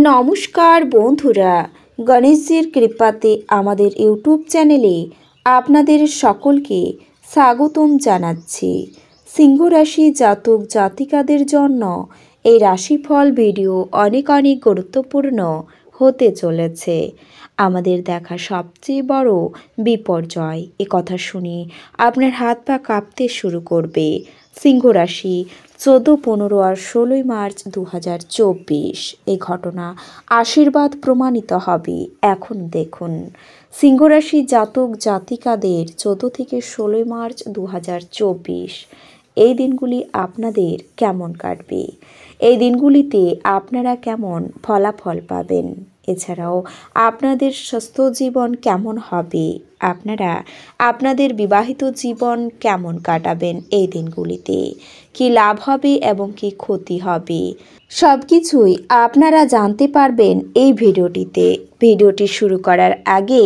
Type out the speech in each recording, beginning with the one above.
নমস্কার বন্ধুরা, গণেশজির কৃপাতে আমাদের ইউটিউব চ্যানেলে আপনাদের সকলকে স্বাগতম জানাচ্ছি। সিংহ রাশি জাতক জাতিকাদের জন্য এই রাশিফল ভিডিও অনেক গুরুত্বপূর্ণ হতে চলেছে। আমাদের দেখা সবচেয়ে বড় বিপর্যয় এ কথা শুনে আপনার হাত পা কাঁপতে শুরু করবে। সিংহ রাশি 14, 15 আর 16 মার্চ 2024 এই ঘটনা আশীর্বাদ প্রমাণিত হবে। এখন দেখুন সিংহ রাশি জাতক জাতিকাদের 14 থেকে 16 মার্চ 2024 এই দিনগুলি আপনাদের কেমন কাটবে, এই দিনগুলিতে আপনারা কেমন ফলাফল পাবেন, এছাড়াও আপনাদের স্বাস্থ্য জীবন কেমন হবে, আপনারা আপনাদের বিবাহিত জীবন কেমন কাটাবেন, এই দিনগুলিতে কি লাভ হবে এবং কি ক্ষতি হবে, সব কিছুই আপনারা জানতে পারবেন এই ভিডিওটিতে। ভিডিওটি শুরু করার আগে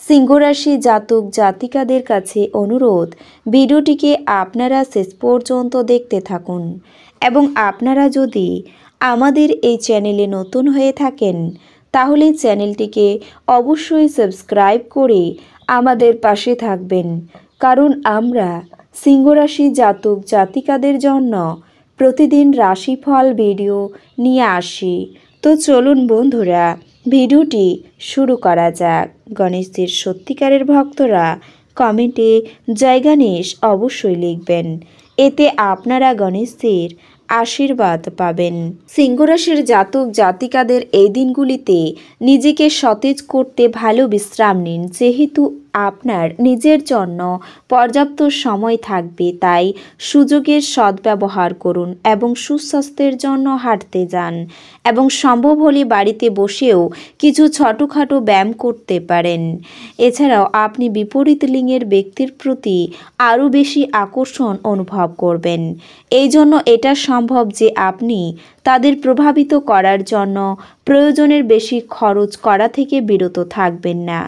সিংহ রাশি জাতক জাতিকাদের কাছে অনুরোধ, ভিডিওটিকে আপনারা শেষ পর্যন্ত দেখতে থাকুন এবং আপনারা যদি আমাদের এই চ্যানেলে নতুন হয়ে থাকেন তাহলে চ্যানেলটিকে অবশ্যই সাবস্ক্রাইব করে আমাদের পাশে থাকবেন, কারণ আমরা সিংহ রাশি জাতক জাতিকাদের জন্য প্রতিদিন রাশিফল ভিডিও নিয়ে আসি। তো চলুন বন্ধুরা ভিডিওটি শুরু করা যাক। গণেশজির সত্যিকারের ভক্তরা কমেন্টে জয় গণেশ অবশ্যই লিখবেন, এতে আপনারা গণেশজির আশীর্বাদ পাবেন। সিংহ রাশির জাতক জাতিকাদের এই দিনগুলিতে নিজেকে সতেজ করতে ভালো বিশ্রাম নিন। যেহেতু আপনার নিজের জন্য পর্যাপ্ত সময় থাকবে, তাই সুযোগের সদ্ব্যবহার করুন এবং সুস্বাস্থ্যের জন্য হাঁটতে যান এবং সম্ভব হলে বাড়িতে বসেও কিছু ছোটোখাটো ব্যায়াম করতে পারেন। এছাড়াও আপনি বিপরীত লিঙ্গের ব্যক্তির প্রতি আরও বেশি আকর্ষণ অনুভব করবেন। এই জন্য এটা সম্ভব যে আপনি তাদের প্রভাবিত করার জন্য প্রয়োজনের বেশি খরচ করা থেকে বিরত থাকবেন না,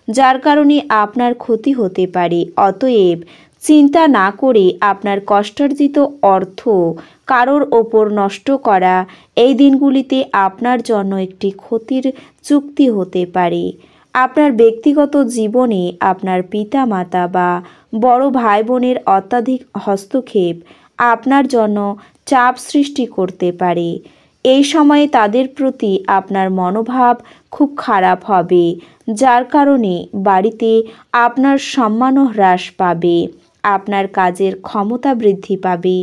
যার কারণে আপনার ক্ষতি হতে পারে। অতএব চিন্তা না করে আপনার কষ্টার্জিত অর্থ কারোর ওপর নষ্ট করা এই দিনগুলিতে আপনার জন্য একটি ক্ষতির চুক্তি হতে পারে। আপনার ব্যক্তিগত জীবনে আপনার পিতা মাতা বা বড় ভাই বোনের অত্যাধিক হস্তক্ষেপ আপনার জন্য চাপ সৃষ্টি করতে পারে। এই সময়ে তাদের প্রতি আপনার মনোভাব খুব খারাপ হবে, যার কারণে বাড়িতে আপনার সম্মানও হ্রাস পাবে। আপনার কাজের ক্ষমতা বৃদ্ধি পাবে,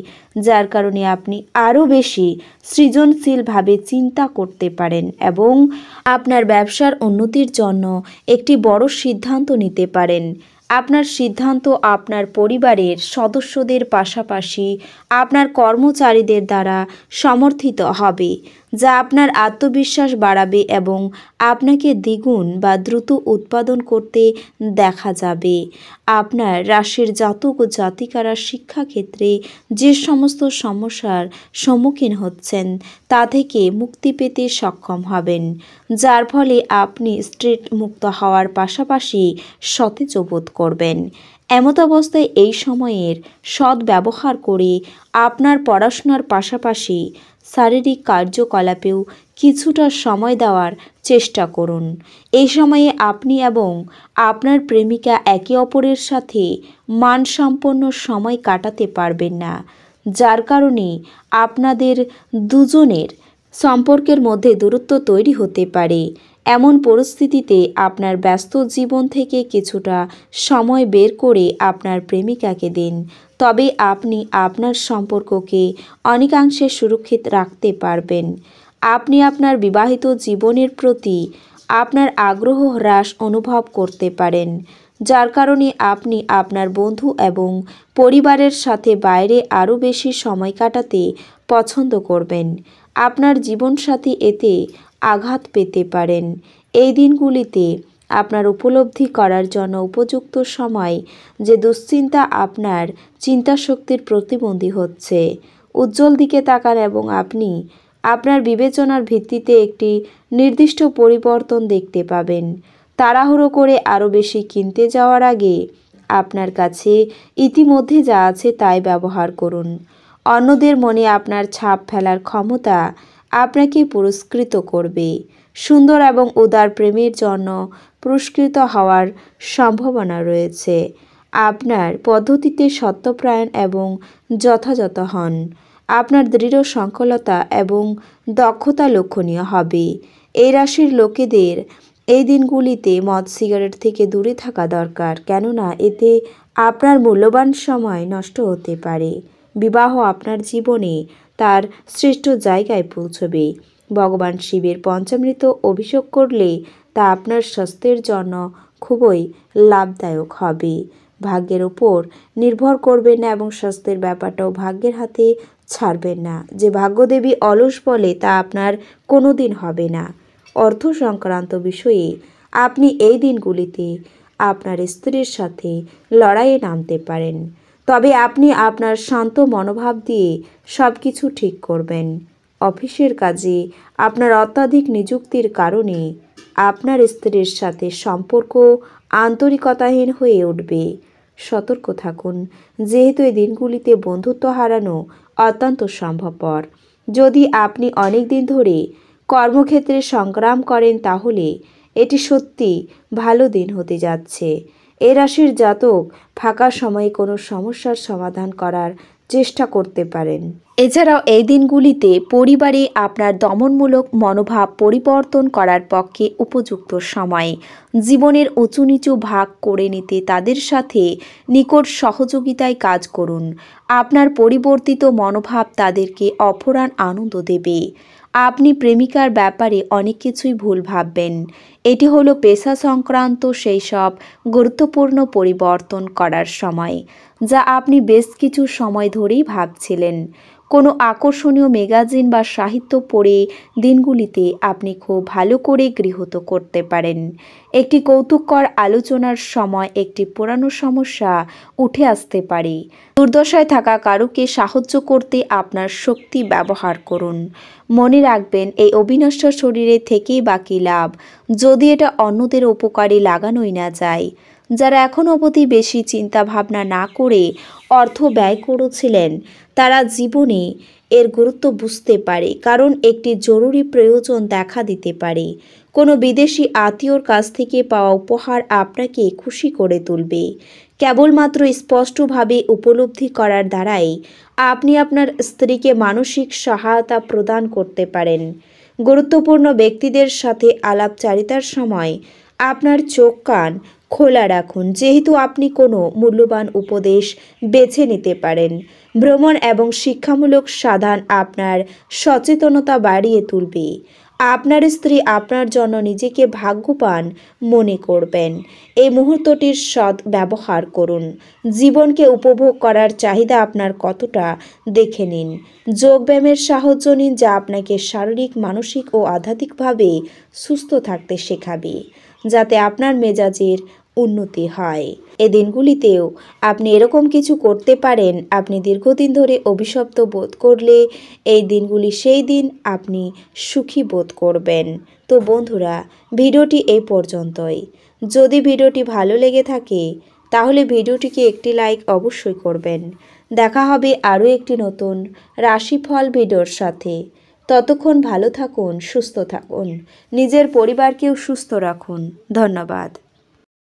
যার কারণে আপনি আরও বেশি সৃজনশীলভাবে চিন্তা করতে পারেন এবং আপনার ব্যবসার উন্নতির জন্য একটি বড় সিদ্ধান্ত নিতে পারেন। আপনার সিদ্ধান্ত আপনার পরিবারের সদস্যদের পাশাপাশি আপনার কর্মচারীদের দ্বারা সমর্থিত হবে, যা আপনার আত্মবিশ্বাস বাড়াবে এবং আপনাকে দ্বিগুণ বা দ্রুত উৎপাদন করতে দেখা যাবে। আপনার রাশির জাতক ও জাতিকারা শিক্ষাক্ষেত্রে যে সমস্ত সমস্যার সম্মুখীন হচ্ছেন তা থেকে মুক্তি পেতে সক্ষম হবেন, যার ফলে আপনি স্ট্রেস মুক্ত হওয়ার পাশাপাশি সতেজ বোধ করবেন। এমতাবস্থায় এই সময়ের সদ্ব্যবহার করে আপনার পড়াশোনার পাশাপাশি শারীরিক কার্যকলাপেও কিছুটা সময় দেওয়ার চেষ্টা করুন। এই সময়ে আপনি এবং আপনার প্রেমিকা একে অপরের সাথে মানসম্পন্ন সময় কাটাতে পারবেন না, যার কারণে আপনাদের দুজনের সম্পর্কের মধ্যে দূরত্ব তৈরি হতে পারে। এমন পরিস্থিতিতে আপনার ব্যস্ত জীবন থেকে কিছুটা সময় বের করে আপনার প্রেমিকাকে দিন, তবে আপনি আপনার সম্পর্ককে অনেকাংশে সুরক্ষিত রাখতে পারবেন। আপনি আপনার বিবাহিত জীবনের প্রতি আপনার আগ্রহ হ্রাস অনুভব করতে পারেন, যার কারণে আপনি আপনার বন্ধু এবং পরিবারের সাথে বাইরে আরও বেশি সময় কাটাতে পছন্দ করবেন। আপনার জীবনসাথী এতে আঘাত পেতে পারেন। এই দিনগুলিতে আপনার উপলব্ধি করার জন্য উপযুক্ত সময়, যে দুশ্চিন্তা আপনার চিন্তাশক্তির প্রতিবন্ধী হচ্ছে। উজ্জ্বল দিকে তাকান এবং আপনি আপনার বিবেচনার ভিত্তিতে একটি নির্দিষ্ট পরিবর্তন দেখতে পাবেন। তাড়াহুড়ো করে আরও বেশি কিনতে যাওয়ার আগে আপনার কাছে ইতিমধ্যে যা আছে তাই ব্যবহার করুন। অন্যদের মনে আপনার ছাপ ফেলার ক্ষমতা আপনাকে পুরস্কৃত করবে। সুন্দর এবং উদার প্রেমের জন্য পুরস্কৃত হওয়ার সম্ভাবনা রয়েছে। আপনার পদ্ধতিতে সত্যপরায়ণ এবং যথাযথ হন। আপনার দৃঢ় সংকল্পতা এবং দক্ষতা লক্ষণীয় হবে। এই রাশির লোকেদের এই দিনগুলিতে মদ সিগারেট থেকে দূরে থাকা দরকার, কেননা এতে আপনার মূল্যবান সময় নষ্ট হতে পারে। বিবাহ আপনার জীবনে তার শ্রেষ্ঠ জায়গায় পৌঁছবে। ভগবান শিবের পঞ্চামৃত অভিষেক করলে তা আপনার স্বাস্থ্যের জন্য খুবই লাভদায়ক হবে। ভাগ্যের ওপর নির্ভর করবেন না এবং স্বাস্থ্যের ব্যাপারটাও ভাগ্যের হাতে ছাড়বেন না। যে ভাগ্যদেবী অলস বলে তা আপনার কোনো দিন হবে না। অর্থ সংক্রান্ত বিষয়ে আপনি এই দিনগুলিতে আপনার স্ত্রীর সাথে লড়াইয়ে নামতে পারেন, তবে আপনি আপনার শান্ত মনোভাব দিয়ে সব কিছু ঠিক করবেন। অফিসের কাজে আপনার অত্যাধিক নিযুক্তির কারণে আপনার স্ত্রীর সাথে সম্পর্ক আন্তরিকতাহীন হয়ে উঠবে। সতর্ক থাকুন, যেহেতু এই দিনগুলিতে বন্ধুত্ব হারানো অত্যন্ত সম্ভবপর। যদি আপনি অনেক দিন ধরে কর্মক্ষেত্রে সংগ্রাম করেন তাহলে এটি সত্যি ভালো দিন হতে যাচ্ছে। এ রাশির জাতক ফাঁকা সময়ে কোনো সমস্যার সমাধান করার চেষ্টা করতে পারেন। এছাড়াও এই দিনগুলিতে পরিবারে আপনার দমনমূলক মনোভাব পরিবর্তন করার পক্ষে উপযুক্ত সময়। জীবনের উঁচু নিচু ভাগ করে নিতে তাদের সাথে নিকট সহযোগিতায় কাজ করুন। আপনার পরিবর্তিত মনোভাব তাদেরকে অফুরান আনন্দ দেবে। আপনি প্রেমিকার ব্যাপারে অনেক কিছুই ভুল ভাববেন। এটি হলো পেশা সংক্রান্ত সেই সব গুরুত্বপূর্ণ পরিবর্তন করার সময়, যা আপনি বেশ কিছু সময় ধরেই ভাবছিলেন। কোনো আকর্ষণীয় ম্যাগাজিন বা সাহিত্য পড়ে দিনগুলিতে আপনি খুব ভালো করে গৃহীত করতে পারেন। একটি কৌতুককর আলোচনার সময় একটি পুরানো সমস্যা উঠে আসতে পারে। দুর্দশায় থাকা কারোকে সাহায্য করতে আপনার শক্তি ব্যবহার করুন। মনে রাখবেন, এই অবিনশ্বর শরীরে থেকেই বাকি লাভ, যদি এটা অন্যদের উপকারে লাগানোই না যায়। যারা এখন অবধি বেশি চিন্তা ভাবনা না করে অর্থ ব্যয় করেছিলেন, তারা জীবনে এর গুরুত্ব বুঝতে পারে, কারণ একটি জরুরি প্রয়োজন দেখা দিতে পারে। কোনো বিদেশি আত্মীয়র কাছ থেকে পাওয়া উপহার আপনাকে খুশি করে তুলবে। কেবলমাত্র স্পষ্টভাবে উপলব্ধি করার দ্বারাই আপনি আপনার স্ত্রীকে মানসিক সহায়তা প্রদান করতে পারেন। গুরুত্বপূর্ণ ব্যক্তিদের সাথে আলাপচারিতার সময় আপনার চোখ কান খোলা রাখুন, যেহেতু আপনি কোনো মূল্যবান উপদেশ বেছে নিতে পারেন। ভ্রমণ এবং শিক্ষামূলক সাধন আপনার সচেতনতা বাড়িয়ে তুলবে। আপনার স্ত্রী আপনার জন্য নিজেকে ভাগ্যবান মনে করবেন। এই মুহূর্তটির সৎ ব্যবহার করুন। জীবনকে উপভোগ করার চাহিদা আপনার কতটা দেখে নিন। যোগব্যায়ামের সাহায্য নিন, যা আপনাকে শারীরিক, মানসিক ও আধ্যাত্মিকভাবে সুস্থ থাকতে শেখাবে, যাতে আপনার মেজাজের উন্নতি হয়। এই দিনগুলিতেও আপনি এরকম কিছু করতে পারেন। আপনি দীর্ঘদিন ধরে অভিশপ্ত বোধ করলে এই দিনগুলি সেই দিন আপনি সুখী বোধ করবেন। তো বন্ধুরা, ভিডিওটি এই পর্যন্তই। যদি ভিডিওটি ভালো লেগে থাকে তাহলে ভিডিওটিকে একটি লাইক অবশ্যই করবেন। দেখা হবে আরও একটি নতুন রাশিফল ভিডিওর সাথে। ততক্ষণ ভালো থাকুন, সুস্থ থাকুন, নিজের পরিবারকেও সুস্থ রাখুন। ধন্যবাদ।